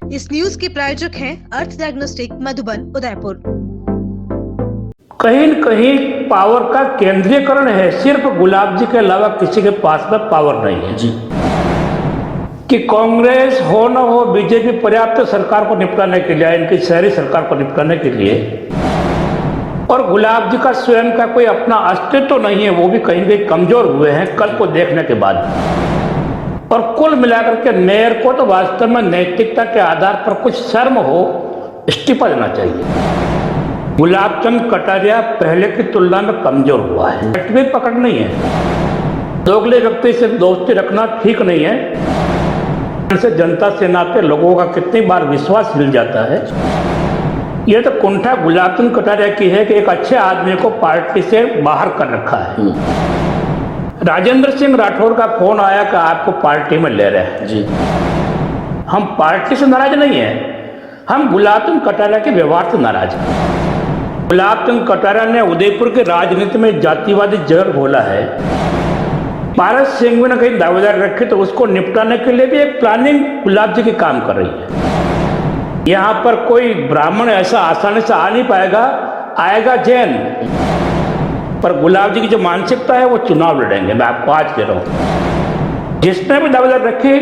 इस न्यूज के प्रायोजक हैं अर्थ डायग्नोस्टिक मधुबन उदयपुर। कहीं न कहीं पावर का केंद्रीकरण है, सिर्फ गुलाब जी के अलावा किसी के पास में पावर नहीं है जी। कि कांग्रेस हो न हो, बीजेपी पर्याप्त सरकार को निपटाने के लिए, इनकी शहरी सरकार को निपटाने के लिए, और गुलाब जी का स्वयं का कोई अपना अस्तित्व तो नहीं है, वो भी कहीं न कहीं कमजोर हुए हैं कल को देखने के बाद। और कुल मिलाकर के मेयर को तो वास्तव में नैतिकता के आधार पर कुछ शर्म हो, इस्तीफा देना चाहिए। गुलाब चंद कटारिया पहले की तुलना में कमजोर हुआ है, भी पकड़ नहीं है। दोगले व्यक्ति से दोस्ती रखना ठीक नहीं है। से जनता सेना पे लोगों का कितनी बार विश्वास मिल जाता है। यह तो कुंठा गुलाब चंद कटारिया की है कि एक अच्छे आदमी को पार्टी से बाहर कर रखा है। राजेंद्र सिंह राठौर का फोन आया कि आपको पार्टी में ले रहे हैं जी। हम पार्टी से नाराज नहीं है, हम गुलाब चंद कटारिया के व्यवहार से नाराज हैं। गुलाब चंद कटारिया ने उदयपुर की राजनीति में जातिवादी जहर घोला है। पारस सिंह ने कहीं दावेदार रखे तो उसको निपटाने के लिए भी एक प्लानिंग गुलाब जी की काम कर रही है। यहाँ पर कोई ब्राह्मण ऐसा आसानी से आ नहीं पाएगा, आएगा जैन। पर गुलाब जी की जो मानसिकता है वो चुनाव लड़ेंगे, मैं आपको आज कह रहा हूँ। जिसने भी दावेदार रखे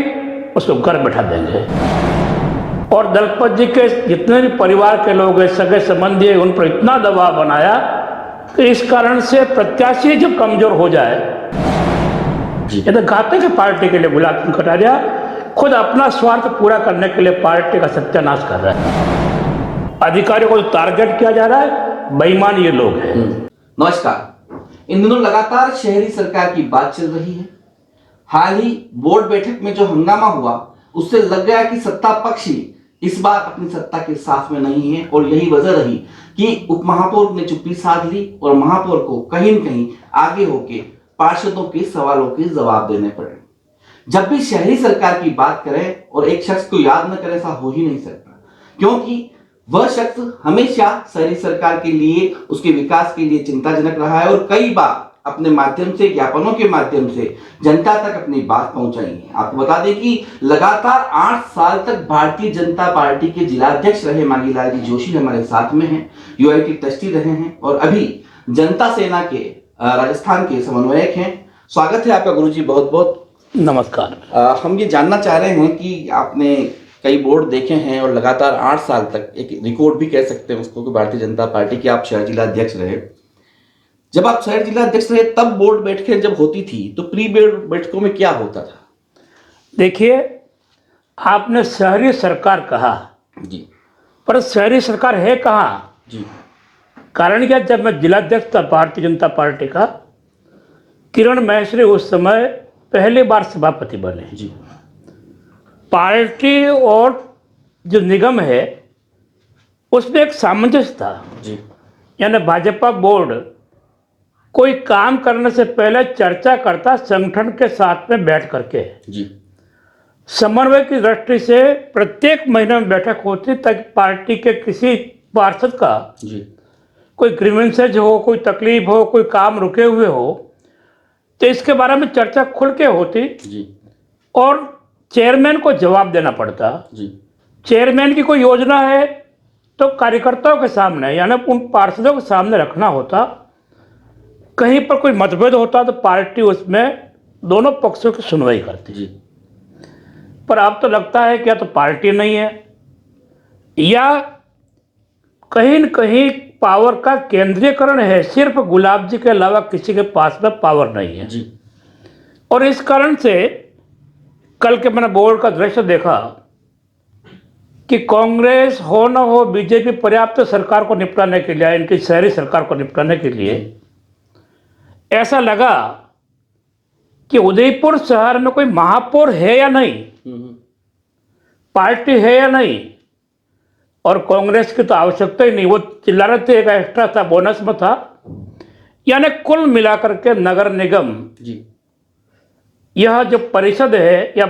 उसको घर बैठा देंगे। और दलपत जी के जितने भी परिवार के लोग हैं, सगे संबंधी है, उन पर इतना दबाव बनाया कि इस कारण से प्रत्याशी जब कमजोर हो जाए, ये तो गाते के पार्टी के लिए गुलाब चंद कटारिया खुद अपना स्वार्थ पूरा करने के लिए पार्टी का सत्यानाश कर रहा है। अधिकारियों को टारगेट किया जा रहा है, बेईमान ये लोग हैं। नमस्कार। इन दिनों लगातार शहरी सरकार की बात चल रही है। हाल ही बोर्ड बैठक में जो हंगामा हुआ उससे लग गया कि सत्ता पक्ष ही इस बार अपनी सत्ता के साथ में नहीं है, और यही वजह रही कि उप महापौर ने चुप्पी साध ली और महापौर को कहीं न कहीं आगे होके पार्षदों के सवालों के जवाब देने पड़े। जब भी शहरी सरकार की बात करें और एक शख्स को याद न करें, ऐसा हो ही नहीं सकता, क्योंकि वह शख्स हमेशा शहरी सरकार के लिए, उसके विकास के लिए चिंताजनक रहा है और कई बार अपने माध्यम से, ज्ञापनों के माध्यम से जनता तक अपनी बात पहुंचाई है। आपको बता दें कि लगातार 8 साल तक भारतीय जनता पार्टी के जिलाध्यक्ष रहे मांगीलाल जी जोशी हमारे साथ में हैं, यूआईटी ट्रस्टी रहे हैं और अभी जनता सेना के राजस्थान के समन्वयक हैं। स्वागत है आपका गुरुजी, बहुत बहुत नमस्कार। हम ये जानना चाह रहे हैं कि आपने कई बोर्ड देखे हैं और लगातार 8 साल तक, एक रिकॉर्ड भी कह सकते हैं उसको, कि भारतीय जनता पार्टी के आप शहर जिला अध्यक्ष रहे। जब आप शहर जिला अध्यक्ष रहे तब बोर्ड बैठकें जब होती थी तो प्री बोर्ड बैठकों में क्या होता था? देखिए, आपने शहरी सरकार कहा जी, पर शहरी सरकार है कहाँ जी? कारण क्या, जब मैं जिलाध्यक्ष था भारतीय जनता पार्टी का, किरण महेश्वरी उस समय पहली बार सभापति बने जी। पार्टी और जो निगम है उसमें एक सामंजस्य था जी। यानी भाजपा बोर्ड कोई काम करने से पहले चर्चा करता संगठन के साथ में बैठ करके जी। समन्वय की दृष्टि से प्रत्येक महीने में बैठक होती ताकि पार्टी के किसी पार्षद का जी। कोई ग्रीवेंसेज हो, कोई तकलीफ हो, कोई काम रुके हुए हो तो इसके बारे में चर्चा खुल के होती जी। और चेयरमैन को जवाब देना पड़ता जी। चेयरमैन की कोई योजना है तो कार्यकर्ताओं के सामने यानी उन पार्षदों के सामने रखना होता। कहीं पर कोई मतभेद होता तो पार्टी उसमें दोनों पक्षों की सुनवाई करती जी। पर अब तो लगता है कि या तो पार्टी नहीं है या कहीं न कहीं पावर का केंद्रीकरण है, सिर्फ गुलाब जी के अलावा किसी के पास में पावर नहीं है जी। और इस कारण से कल के मैंने बोर्ड का दृश्य देखा कि कांग्रेस हो न हो, बीजेपी पर्याप्त सरकार को निपटाने के लिए, इनकी शहरी सरकार को निपटाने के लिए, ऐसा लगा कि उदयपुर शहर में कोई महापौर है या नहीं, पार्टी है या नहीं, और कांग्रेस की तो आवश्यकता ही नहीं। वो चिल्ला रहे थे, एक एक्स्ट्रा था, बोनस में था। यानी कुल मिलाकर के नगर निगम जी, यह जो परिषद है या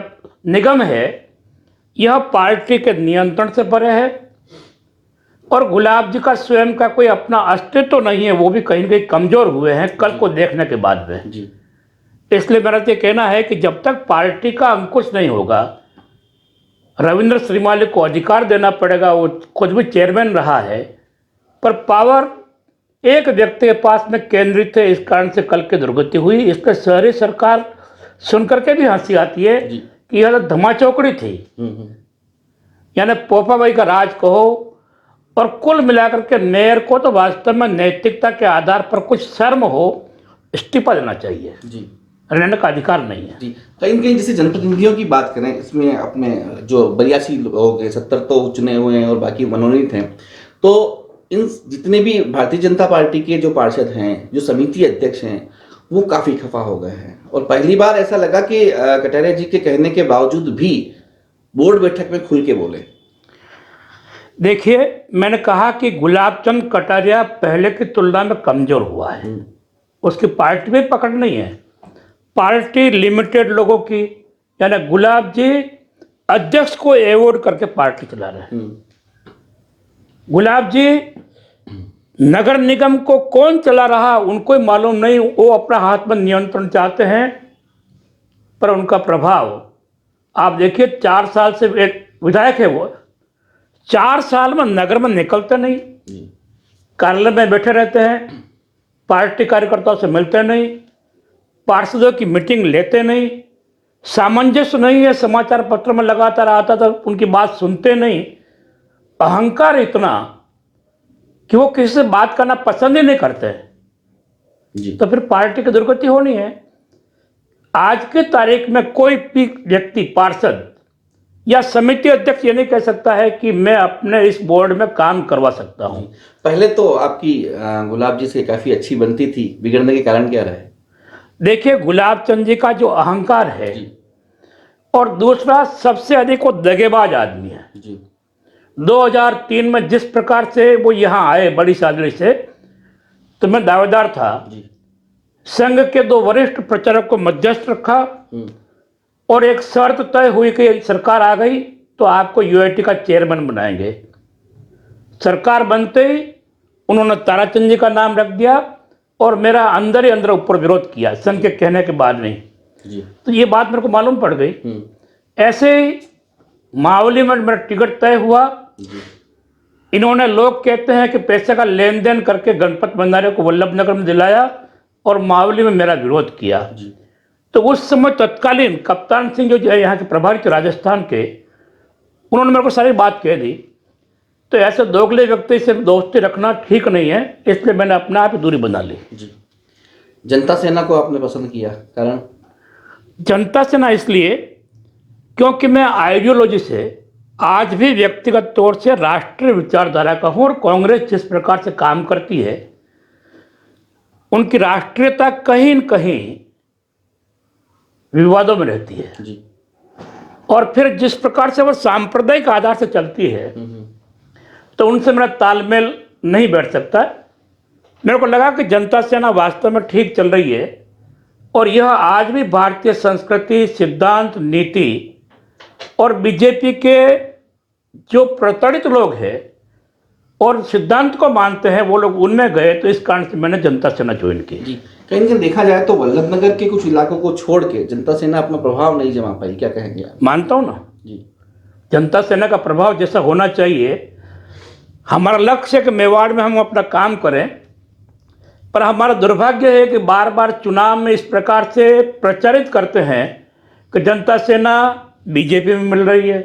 निगम है, यह पार्टी के नियंत्रण से परे है और गुलाब जी का स्वयं का कोई अपना अस्तित्व तो नहीं है, वो भी कहीं न कहीं कमजोर हुए हैं कल को देखने के बाद में जी। इसलिए मेरा ये कहना है कि जब तक पार्टी का अंकुश नहीं होगा, रविंद्र श्रीमाली को अधिकार देना पड़ेगा, वो कुछ भी चेयरमैन रहा है, पर पावर एक व्यक्ति के पास में केंद्रित है। इस कारण से कल की दुर्गति हुई। इसके शहरी सरकार सुनकर के भी हंसी आती है कि यह धमाचौकड़ी थी, यानी पोपाबाई का राज कहो। और कुल मिलाकर के मेयर को तो वास्तव में नैतिकता के आधार पर कुछ शर्म हो, इस्तीफा देना चाहिए जी, रहने का अधिकार नहीं है जी। कहीं न कहीं जैसे जनप्रतिनिधियों की बात करें, इसमें अपने जो 82 लोग हैं, 70 तो चुने हुए हैं और बाकी मनोनीत हैं, तो इन जितने भी भारतीय जनता पार्टी के जो पार्षद हैं, जो समिति अध्यक्ष हैं, वो काफ़ी खफा हो गए हैं। और पहली बार ऐसा लगा कि कटारिया जी के कहने के बावजूद भी बोर्ड बैठक में खुल के बोले। देखिए, मैंने कहा कि गुलाब चंद कटारिया पहले की तुलना में कमज़ोर हुआ है। उसकी पार्टी में पकड़ नहीं है, पार्टी लिमिटेड लोगों की, यानी गुलाब जी अध्यक्ष को अवॉइड करके पार्टी चला रहे हैं। गुलाब जी नगर निगम को कौन चला रहा उनको ही मालूम नहीं, वो अपना हाथ में नियंत्रण चाहते हैं, पर उनका प्रभाव आप देखिए। 4 साल से एक विधायक है, वो 4 साल में नगर में निकलते नहीं, कार्यालय में बैठे रहते हैं, पार्टी कार्यकर्ताओं से मिलते नहीं, पार्षदों की मीटिंग लेते नहीं, सामंजस्य नहीं है, समाचार पत्र में लगातार आता था, उनकी बात सुनते नहीं। अहंकार इतना कि वो किसी से बात करना पसंद ही नहीं करते जी। तो फिर पार्टी की दुर्गति होनी है। आज के तारीख में कोई भी व्यक्ति, पार्षद या समिति अध्यक्ष ये नहीं कह सकता है कि मैं अपने इस बोर्ड में काम करवा सकता हूं। पहले तो आपकी गुलाब जी से काफ़ी अच्छी बनती थी, बिगड़ने के कारण क्या रहे? देखिए, गुलाब चंद जी का जो अहंकार है और दूसरा सबसे अधिक वो दगेबाज आदमी है जी। 2003 में जिस प्रकार से वो यहाँ आए बड़ी सादगी से, तो मैं दावेदार था जी। संघ के 2 वरिष्ठ प्रचारक को मध्यस्थ रखा और एक शर्त तय हुई कि सरकार आ गई तो आपको यूआईटी का चेयरमैन बनाएंगे। सरकार बनते ही उन्होंने ताराचंद जी का नाम रख दिया और मेरा अंदर ही अंदर ऊपर विरोध किया, संघ के कहने के बाद में जी। तो ये बात मेरे को मालूम पड़ गई। ऐसे ही मावली में मेरा टिकट तय हुआ। इन्होंने, लोग कहते हैं कि पैसे का लेन देन करके गणपत भंडारे को वल्लभ नगर में दिलाया और मावली में मेरा विरोध किया। तो उस समय तत्कालीन कप्तान सिंह जो है यहाँ के प्रभारी थे राजस्थान के, उन्होंने मेरे को सारी बात कह दी। तो ऐसे दोगले व्यक्ति से दोस्ती रखना ठीक नहीं है, इसलिए मैंने अपना आप दूरी बना ली जी। जनता सेना को आपने पसंद किया, कारण? जनता सेना इसलिए क्योंकि मैं आइडियोलॉजी से आज भी व्यक्तिगत तौर से राष्ट्रीय विचारधारा का हूँ और कांग्रेस जिस प्रकार से काम करती है, उनकी राष्ट्रीयता कहीं न कहीं विवादों में रहती है जी। और फिर जिस प्रकार से वो सांप्रदायिक आधार से चलती है, तो उनसे मेरा तालमेल नहीं बैठ सकता। मेरे को लगा कि जनता सेना वास्तव में ठीक चल रही है और यह आज भी भारतीय संस्कृति, सिद्धांत, नीति और बीजेपी के जो प्रताड़ित लोग हैं और सिद्धांत को मानते हैं, वो लोग उनमें गए। तो इस कारण से मैंने जनता सेना ज्वाइन की जी। कहीं कहीं देखा जाए तो वल्लभ नगर के कुछ इलाकों को छोड़ के जनता सेना अपना प्रभाव नहीं जमा पाई, क्या कहेंगे आप? मानता हूँ ना जी, जनता सेना का प्रभाव जैसा होना चाहिए। हमारा लक्ष्य है कि मेवाड़ में हम अपना काम करें, पर हमारा दुर्भाग्य है कि बार बार चुनाव में इस प्रकार से प्रचारित करते हैं कि जनता सेना बीजेपी में मिल रही है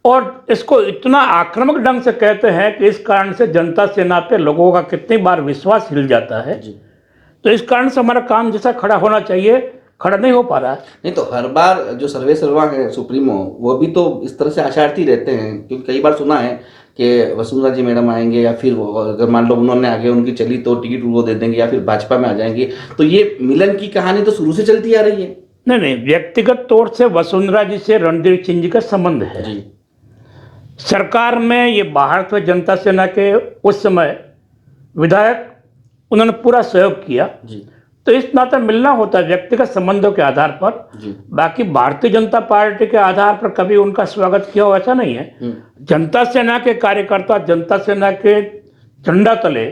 और इसको इतना आक्रामक ढंग से कहते हैं कि इस कारण से जनता सेना पे लोगों का कितनी बार विश्वास हिल जाता है जी। तो इस कारण से हमारा काम जैसा खड़ा होना चाहिए, खड़ा नहीं हो पा रहा है। नहीं तो हर बार जो सर्वे सर्वा है सुप्रीमो, वो भी तो इस तरह से आशार्थी रहते हैं, क्योंकि कई बार सुना है कि वसुंधरा जी मैडम आएंगे या फिर अगर मान लो उन्होंने आगे उनकी चली तो टिकट वो दे देंगे या फिर भाजपा में आ जाएंगे। तो ये मिलन की कहानी तो शुरू से चलती आ रही है। नहीं, व्यक्तिगत तौर से वसुंधरा जी से रणधीर सिंह जी का संबंध है जी। सरकार में ये भारतीय जनता सेना के उस समय विधायक, उन्होंने पूरा सहयोग किया जी। तो इस नाते मिलना होता है व्यक्तिगत संबंधों के आधार पर जी। बाकी भारतीय जनता पार्टी के आधार पर कभी उनका स्वागत किया हो ऐसा नहीं है। जनता सेना के कार्यकर्ता जनता सेना के झंडा तले,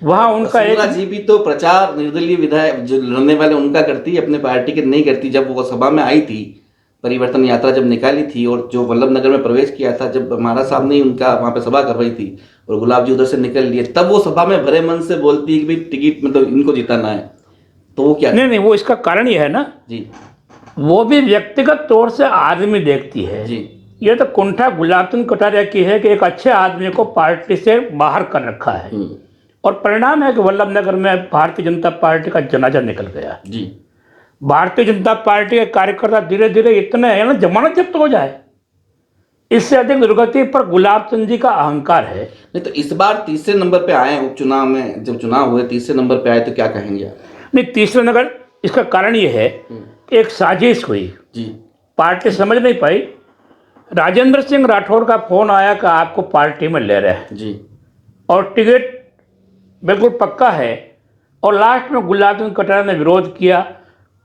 वहाँ उनका एक जी भी तो प्रचार निर्दलीय विधायक जो लड़ने वाले उनका करती, अपने पार्टी के नहीं करती। जब वो सभा में आई थी परिवर्तन यात्रा जब निकाली थी और जो वल्लभ नगर में प्रवेश किया था, जब महाराज साहब ने उनका वहाँ पे सभा करवाई थी और गुलाब जी उधर से निकल लिए, तब वो सभा में भरे मन से बोलती है कि भाई टिकट मतलब इनको जिताना है, तो वो क्या? नहीं, वो इसका कारण ये है ना जी वो भी व्यक्तिगत तौर से आदमी देखती है जी ये तो कुंठा गुलाब चंद कटारिया की है कि एक अच्छे आदमी को पार्टी से बाहर कर रखा है और परिणाम है कि वल्लभ नगर में भारतीय जनता पार्टी का जनाजा निकल गया। जी भारतीय जनता पार्टी के कार्यकर्ता धीरे धीरे इतने हैं ना जमानत जब्त हो जाए, इससे अधिक दुर्गति पर गुलाब चंद जी का अहंकार है। नहीं तो इस बार तीसरे नंबर पे आए उपचुनाव में, जब चुनाव हुए तीसरे नंबर पे आए तो क्या कहेंगे आप? नहीं, तीसरे नगर इसका कारण ये है कि एक साजिश हुई, जी पार्टी समझ नहीं पाई। राजेंद्र सिंह राठौड़ का फोन आया कि आपको पार्टी में ले रहे हैं जी और टिकट बिल्कुल पक्का है और लास्ट में गुलाब चंद कटारिया ने विरोध किया।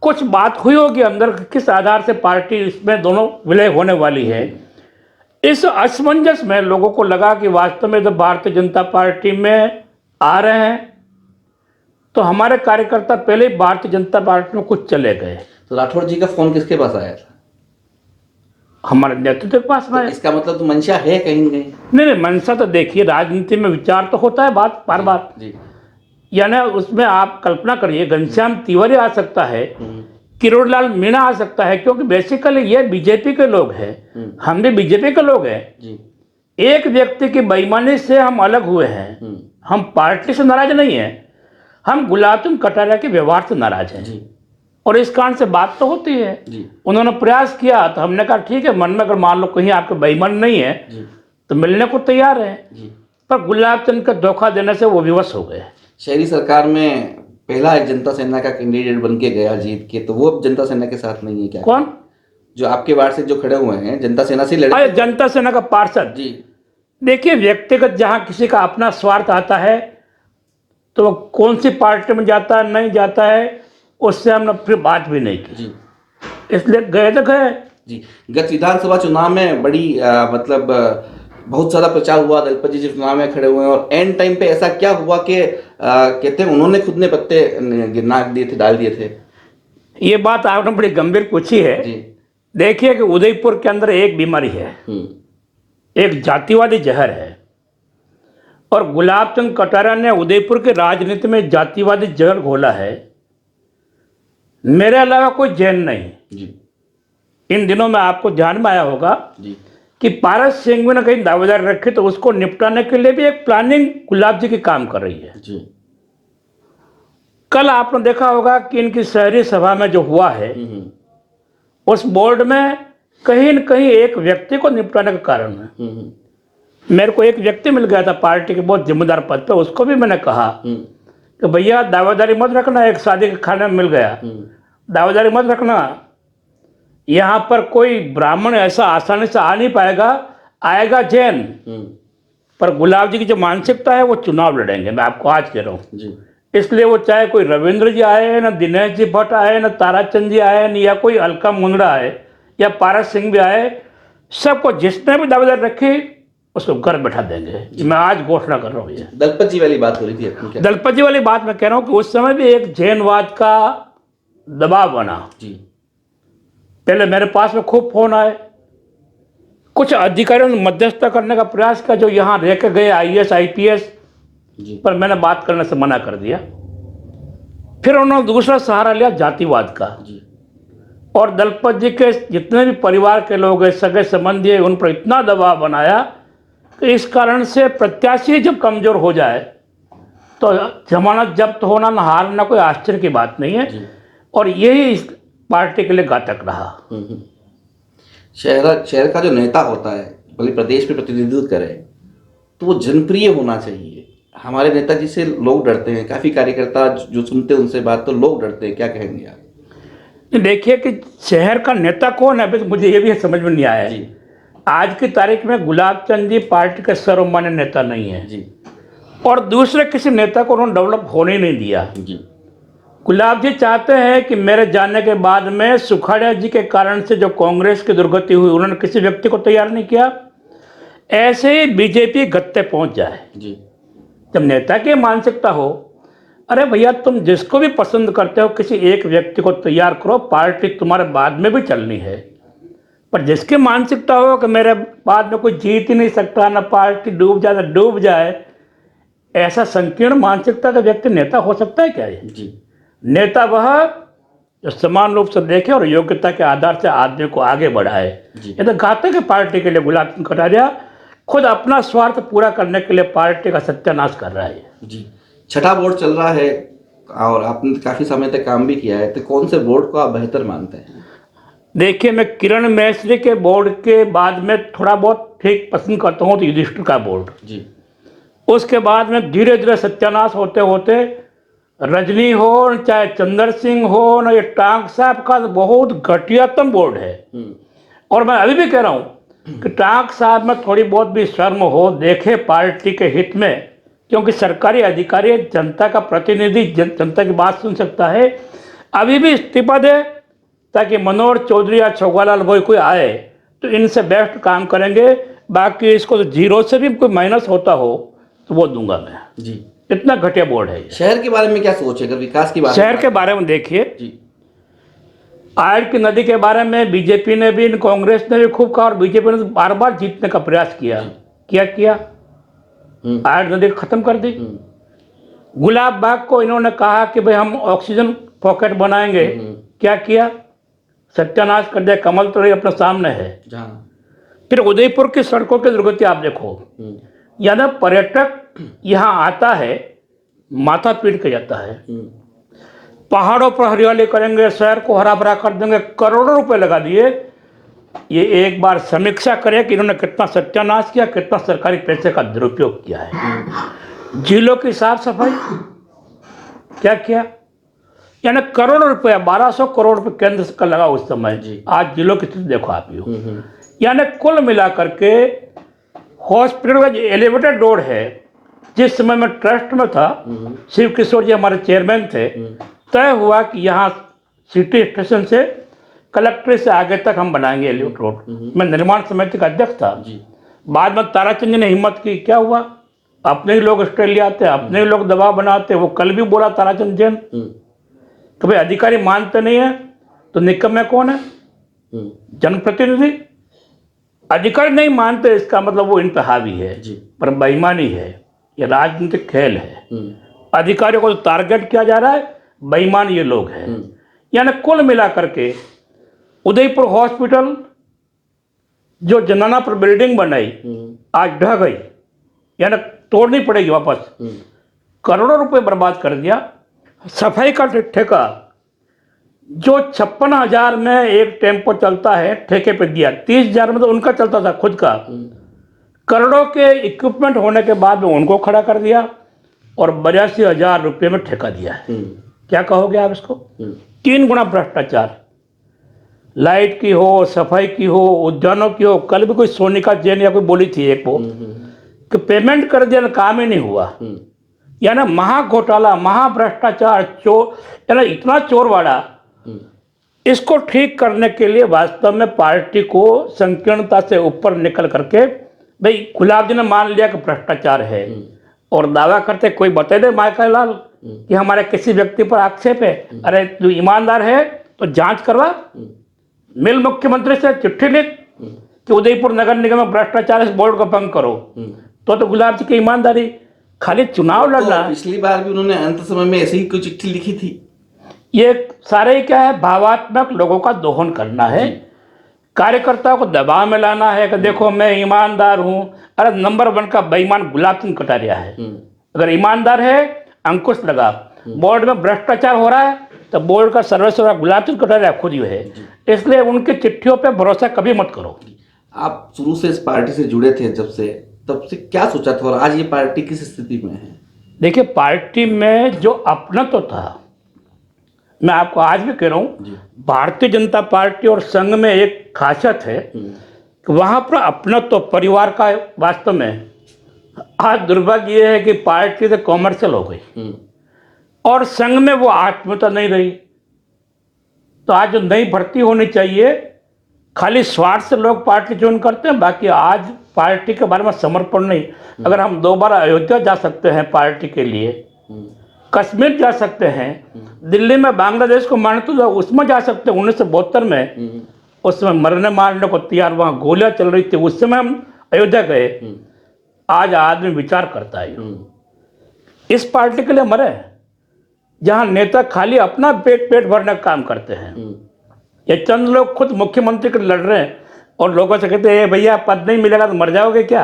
कुछ बात हुई होगी अंदर किस आधार से पार्टी इसमें दोनों विलय होने वाली है। इस असमंजस में लोगों को लगा कि वास्तव में जब भारतीय जनता पार्टी में आ रहे हैं तो हमारे कार्यकर्ता पहले ही भारतीय जनता पार्टी में कुछ चले गए। तो राठौड़ जी का फोन किसके पास आया था? हमारे नेतृत्व के पास में। इसका मतलब तो मंशा है कहीं न कहीं। नहीं, मंशा तो देखिए, राजनीति में विचार तो होता है बार बार जी यानी उसमें आप कल्पना करिए घनश्याम तिवारी आ सकता है, किरोड़लाल मीणा आ सकता है, क्योंकि बेसिकली ये बीजेपी के लोग हैं, हम भी बीजेपी के लोग हैं जी। एक व्यक्ति की बेईमानी से हम अलग हुए हैं। हम पार्टी से नाराज नहीं है, हम गुलाब चंद कटारिया के व्यवहार से नाराज हैं जी और इस कारण से बात तो होती है जी। उन्होंने प्रयास किया तो हमने कहा ठीक है, मन में अगर मान लो कहीं आपके बेईमान नहीं है जी तो मिलने को तैयार है जी। पर गुलाब चंद का धोखा देने से वो विवश हो गए। शहरी सरकार में पहला एक जनता सेना का कैंडिडेट बन के गया जीत के, तो वो अब जनता सेना के साथ नहीं है क्या? कौन? जो आपके वार्ड से जो खड़े हुए हैं जनता सेना से लड़े। अरे जनता सेना का पार्षद जी। देखिए, व्यक्तिगत जहाँ किसी का अपना स्वार्थ आता है तो वो कौन सी पार्टी में जाता है नहीं जाता है उससे हमने फिर बात भी नहीं की जी इसलिए गए तो गए। जी। गत विधानसभा चुनाव में बड़ी बहुत सारा प्रचार हुआ, दलपत जी चुनाव में खड़े हुए हैं और एंड टाइम पे ऐसा क्या हुआ कि कहते हैं उन्होंने खुद ने पत्ते नाक दिए थे, डाल दिए थे। ये बात आपने बड़ी गंभीर पूछी है जी। देखिए कि उदयपुर के अंदर एक बीमारी है, एक जातिवादी जहर है और गुलाब चंद कटारिया ने उदयपुर के राजनीति में जातिवादी जहर घोला है। मेरे अलावा कोई जैन नहीं। जी इन दिनों में आपको ध्यान में आया होगा जी कि पारस सिंह ने कहीं दावेदार रखे तो उसको निपटाने के लिए भी एक प्लानिंग गुलाब जी की काम कर रही है। जी। कल आपने देखा होगा कि इनकी शहरी सभा में जो हुआ है उस बोर्ड में कहीं न कहीं एक व्यक्ति को निपटाने का कारण है। मेरे को एक व्यक्ति मिल गया था पार्टी के बहुत जिम्मेदार पद पे, उसको भी मैंने कहा कि भैया दावेदारी मत रखना, एक शादी के खाने में मिल गया, दावेदारी मत रखना, यहाँ पर कोई ब्राह्मण ऐसा आसानी से आ नहीं पाएगा, आएगा जैन। पर गुलाब जी की जो मानसिकता है वो चुनाव लड़ेंगे, मैं आपको आज कह रहा हूँ। इसलिए वो चाहे कोई रविंद्र जी आए, ना दिनेश जी भट्ट आए, ना ताराचंद जी आए, न या कोई अलका मुंदड़ा आए या पारस सिंह भी आए, सबको जिसने भी दावेदार रखी उसको घर बैठा देंगे। मैं आज घोषणा कर रहा हूँ। ये दलपत जी वाली बात हो रही थी। दलपत जी वाली बात मैं कह रहा हूँ कि उस समय भी एक जैनवाद का दबाव बना। जी। पहले मेरे पास में खूब फोन आए, कुछ अधिकारियों ने मध्यस्थता करने का प्रयास किया जो यहाँ रह के गए IAS IPS, पर मैंने बात करने से मना कर दिया। फिर उन्होंने दूसरा सहारा लिया जातिवाद का जी। और दलपत जी के जितने भी परिवार के लोग हैं, सगे संबंधी, उन पर इतना दबाव बनाया कि इस कारण से प्रत्याशी जब कमजोर हो जाए तो जमानत जब्त होना न हारना कोई आश्चर्य की बात नहीं है और यही इस पार्टी के लिए घातक रहा। शहर का जो नेता होता है भले प्रदेश में प्रतिनिधित्व करे तो वो जनप्रिय होना चाहिए। हमारे नेताजी से लोग डरते हैं, काफी कार्यकर्ता जो सुनते हैं उनसे बात तो लोग डरते हैं, क्या कहेंगे आप? देखिए कि शहर का नेता कौन है, अभी मुझे ये भी समझ में नहीं आया है। आज की तारीख में गुलाब चंद जी पार्टी के सर्वमान्य नेता नहीं है जी। और दूसरे किसी नेता को उन्होंने डेवलप होने नहीं दिया जी। गुलाब जी चाहते हैं कि मेरे जाने के बाद में सुखाड़िया जी के कारण से जो कांग्रेस की दुर्गति हुई, उन्होंने किसी व्यक्ति को तैयार नहीं किया, ऐसे ही बीजेपी गत्ते पहुंच जाए। जी। जब नेता की मानसिकता हो, अरे भैया तुम जिसको भी पसंद करते हो किसी एक व्यक्ति को तैयार करो, पार्टी तुम्हारे बाद में भी चलनी है। पर जिसकी मानसिकता हो कि मेरे बाद में कोई जीत ही नहीं सकता, ना पार्टी डूब जाए ना डूब जाए, ऐसा संकीर्ण मानसिकता का व्यक्ति नेता हो सकता है क्या? ये जी नेता वह जो समान रूप से देखे और योग्यता के आधार से आदमी को आगे बढ़ाए। जी। ये तो घातक है पार्टी के लिए। गुलाब सिंह कटारिया खुद अपना स्वार्थ पूरा करने के लिए पार्टी का सत्यानाश कर रहा है। जी, छठा बोर्ड चल रहा है और आपने काफी समय तक काम भी किया है, तो कौन से बोर्ड को आप बेहतर मानते हैं? देखिए, मैं किरण मैसरी के बोर्ड के बाद में थोड़ा बहुत ठीक पसंद करता हूँ तो युधिष्ठिर का बोर्ड। जी। उसके बाद में धीरे धीरे सत्यानाश होते होते रजनी हो चाहे चंद्र सिंह हो ना, ये टांग साहब का बहुत घटियातम बोर्ड है। और मैं अभी भी कह रहा हूँ कि टांग साहब में थोड़ी बहुत भी शर्म हो, देखे पार्टी के हित में, क्योंकि सरकारी अधिकारी जनता का प्रतिनिधि, जनता की बात सुन सकता है। अभी भी इस्तीफा दे ताकि मनोहर चौधरी या छोगालाल वो कोई आए तो इनसे बेस्ट काम करेंगे। बाकी इसको तो जीरो से भी कोई माइनस होता हो तो वो दूंगा मैं। जी, इतना घटिया बोर्ड है ये। शहर के बारे में क्या सोच है, अगर विकास की बात? शहर के बारे में देखिए, जी। आड़ की नदी के बारे में बीजेपी ने भी, कांग्रेस ने भी खूब कहा और बीजेपी ने बार बार जीतने का प्रयास किया। क्या किया? आड़ नदी खत्म कर दी। गुलाब बाग को इन्होंने कहा कि भाई हम ऑक्सीजन पॉकेट बनाएंगे। क्या किया? सत्यानाश कर दिया। कमल तो रही अपने सामने है। फिर उदयपुर की सड़कों की दुर्गति आप देखो, यानी पर्यटक यहाँ आता है, माथा पीट के जाता है। पहाड़ों पर हरियाली करेंगे, शहर को हरा भरा कर देंगे, करोड़ों रुपए लगा दिए। ये एक बार समीक्षा करें कि इन्होंने कितना सत्यानाश किया, कितना सरकारी पैसे का दुरुपयोग किया है। झीलों की साफ सफाई क्या किया? यानी करोड़ों रुपया, 1200 करोड़ रुपए केंद्र सरकार लगा उस समय। आज जिलों की स्थिति देखो आप ही। यानी कुल मिलाकर के हॉस्पिटल का जो एलिवेटेड रोड है, जिस समय मैं ट्रस्ट में था, शिव किशोर जी हमारे चेयरमैन थे, तय हुआ कि यहाँ सिटी स्टेशन से कलेक्ट्रेट से आगे तक हम बनाएंगे एलिवेटेड रोड। मैं निर्माण समिति का अध्यक्ष था। बाद में ताराचंद जी ने हिम्मत की। क्या हुआ? अपने ही लोग ऑस्ट्रेलिया आते, अपने ही लोग दबाव बनाते। वो कल भी बोला ताराचंद जैन कि भाई अधिकारी मानते नहीं है तो निकम्मे कौन है? जनप्रतिनिधि। अधिकारी नहीं मानते इसका मतलब वो इन पे हावी है, पर बेईमानी है। ये राजनीतिक खेल है। अधिकारियों को तो टारगेट किया जा रहा है, बेईमान ये लोग हैं। यानी कुल मिलाकर के उदयपुर हॉस्पिटल जो जनाना पर बिल्डिंग बनाई आज ढह गई, यानी तोड़नी पड़ेगी वापस। करोड़ों रुपए बर्बाद कर दिया। सफाई का ठेका जो 56,000 में एक टेम्पो चलता है, ठेके पे दिया। 30,000 में तो उनका चलता था खुद का। करोड़ों के इक्विपमेंट होने के बाद में उनको खड़ा कर दिया और 82,000 रुपये में ठेका दिया है। क्या कहोगे आप इसको? 3 गुना भ्रष्टाचार। लाइट की हो, सफाई की हो, उद्यानों की हो। कल भी कोई सोनिका जैन या कोई बोली थी एक वो कि पेमेंट कर दिया, काम ही नहीं हुआ। यानी महा घोटाला, महा भ्रष्टाचार, चोर, यानी इतना चोरवाड़ा। इसको ठीक करने के लिए वास्तव में पार्टी को संकीर्णता से ऊपर निकल करके, भाई गुलाब जी ने मान लिया कि भ्रष्टाचार है और दावा करते कोई बता दे माइकल लाल कि हमारे किसी व्यक्ति पर आक्षेप है। अरे तू ईमानदार है तो जांच करवा, मिल मुख्यमंत्री से चिट्ठी लिख कि उदयपुर नगर निगम में भ्रष्टाचार, इस बोर्ड को भंग करो। तो गुलाब जी की ईमानदारी। खाली चुनाव लड़ना। पिछली बार भी उन्होंने अंत समय में ऐसी ही कोई चिट्ठी लिखी थी। ये सारे ही क्या है, भावात्मक लोगों का दोहन करना है, कार्यकर्ताओं को दबाव में लाना है कि देखो मैं ईमानदार हूं। अरे नंबर 1 का बेईमान गुलाब सिंह कटारिया है। अगर ईमानदार है, अंकुश लगा। बोर्ड में भ्रष्टाचार हो रहा है तो बोर्ड का सर्वस्व गुलाब सिंह कटारिया खुद ही है। इसलिए उनकी चिट्ठियों पे भरोसा कभी मत करो। आप शुरू से इस पार्टी से जुड़े थे, तब से क्या सोचा था और आज ये पार्टी किस स्थिति में है? देखिए, पार्टी में जो अपनत्व था, मैं आपको आज भी कह रहा हूँ, भारतीय जनता पार्टी और संघ में एक खासियत है कि वहाँ पर अपनत्व परिवार का वास्तव में। आज दुर्भाग्य ये है कि पार्टी तो कॉमर्शियल हो गई और संघ में वो आत्मीयता नहीं रही। तो आज जो नई भर्ती होनी चाहिए, खाली स्वार्थ से लोग पार्टी ज्वाइन करते हैं, बाकी आज पार्टी के बारे में समर्पण नहीं। अगर हम दोबारा अयोध्या जा सकते हैं पार्टी के लिए, कश्मीर जा सकते हैं, दिल्ली में बांग्लादेश को मान्यता दो उसमें जा सकते हैं 1972 में, उस समय मरने मारने को तैयार, वहाँ गोलियां चल रही थी, उस समय हम अयोध्या गए। आज आदमी विचार करता है, इस पार्टी के लिए मरे जहां नेता खाली अपना पेट भरने का काम करते हैं। ये चंद लोग खुद मुख्यमंत्री के लड़ रहे हैं और लोगों से कहते हैं भैया पद नहीं मिलेगा तो मर जाओगे क्या,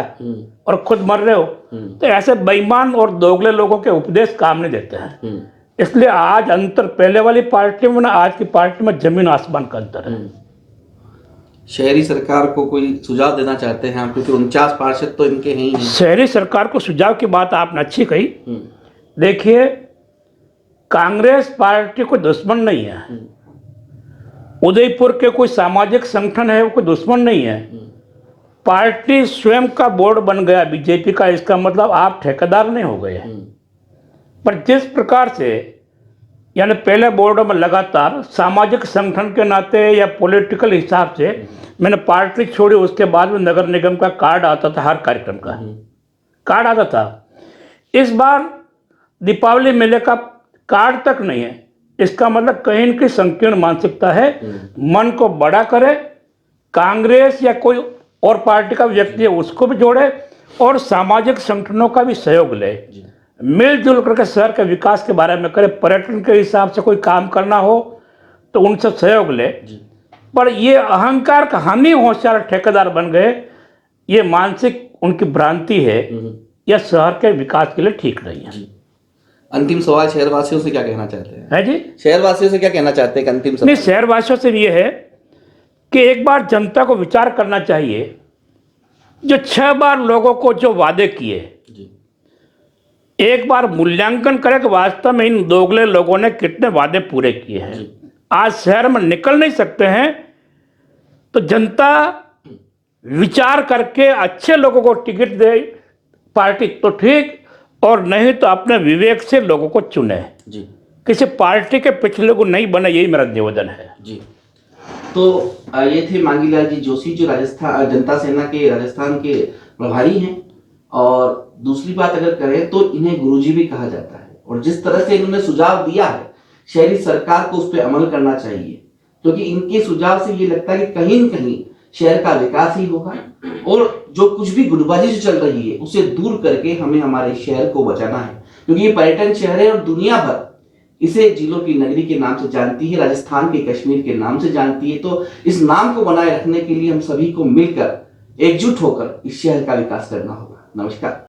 और खुद मर रहे हो। तो ऐसे बेईमान और दोगले लोगों के उपदेश काम नहीं देते हैं। इसलिए आज अंतर पहले वाली पार्टी में ना आज की पार्टी में जमीन आसमान का अंतर है। शहरी सरकार को कोई सुझाव देना चाहते हैं आप, क्योंकि 49 पार्षद तो इनके ही हैं। शहरी सरकार को सुझाव की बात आपने अच्छी कही। देखिए, कांग्रेस पार्टी कोई दुश्मन नहीं है, उदयपुर के कोई सामाजिक संगठन है वो कोई दुश्मन नहीं है। पार्टी स्वयं का बोर्ड बन गया बीजेपी का, इसका मतलब आप ठेकेदार नहीं हो गए। पर जिस प्रकार से यानी पहले बोर्ड में लगातार सामाजिक संगठन के नाते या पॉलिटिकल हिसाब से मैंने पार्टी छोड़ी, उसके बाद में नगर निगम का कार्ड आता था, हर कार्यक्रम का कार्ड आता था। इस बार दीपावली मेले का कार्ड तक नहीं है। इसका मतलब कहीं इनकी संकीर्ण मानसिकता है, मन को बड़ा करे, कांग्रेस या कोई और पार्टी का व्यक्ति है उसको भी जोड़े और सामाजिक संगठनों का भी सहयोग ले, मिलजुल करके शहर के विकास के बारे में करे। पर्यटन के हिसाब से कोई काम करना हो तो उनसे सहयोग ले। पर ये अहंकार का हम ही होशियार ठेकेदार बन गए, ये मानसिक उनकी भ्रांति है, यह शहर के विकास के लिए ठीक नहीं है। अंतिम सवाल शहरवासियों से क्या कहना चाहते हैं? है जी, शहरवासियों से क्या कहना चाहते हैं? अंतिम सवाल। नहीं, शहरवासियों से ये है कि एक बार जनता को विचार करना चाहिए, जो 6 बार लोगों को जो वादे किए, एक बार मूल्यांकन करें कि वास्तव में इन दोगले लोगों ने कितने वादे पूरे किए हैं। आज शहर में निकल नहीं सकते हैं तो जनता विचार करके अच्छे लोगों को टिकट दे पार्टी तो ठीक, और नहीं तो अपने विवेक से लोगों को चुने जी। किसी पार्टी के पिछले को नहीं बने, यही मेरा निवेदन है जी। तो ये थे मांगीलाल जी जोशी, जो राजस्थान जनता सेना के राजस्थान के प्रभारी हैं। और दूसरी बात अगर करें तो इन्हें गुरुजी भी कहा जाता है, और जिस तरह से इन्होंने सुझाव दिया है शहरी सरकार को उस पर अमल करना चाहिए, क्योंकि इनके सुझाव से ये लगता है कि कहीं न कहीं शहर का विकास ही होगा, और जो कुछ भी गुटबाजी जो चल रही है उसे दूर करके हमें हमारे शहर को बचाना है, क्योंकि ये पर्यटन शहर है और दुनिया भर इसे जिलों की नगरी के नाम से जानती है, राजस्थान के कश्मीर के नाम से जानती है। तो इस नाम को बनाए रखने के लिए हम सभी को मिलकर एकजुट होकर इस शहर का विकास करना होगा। नमस्कार।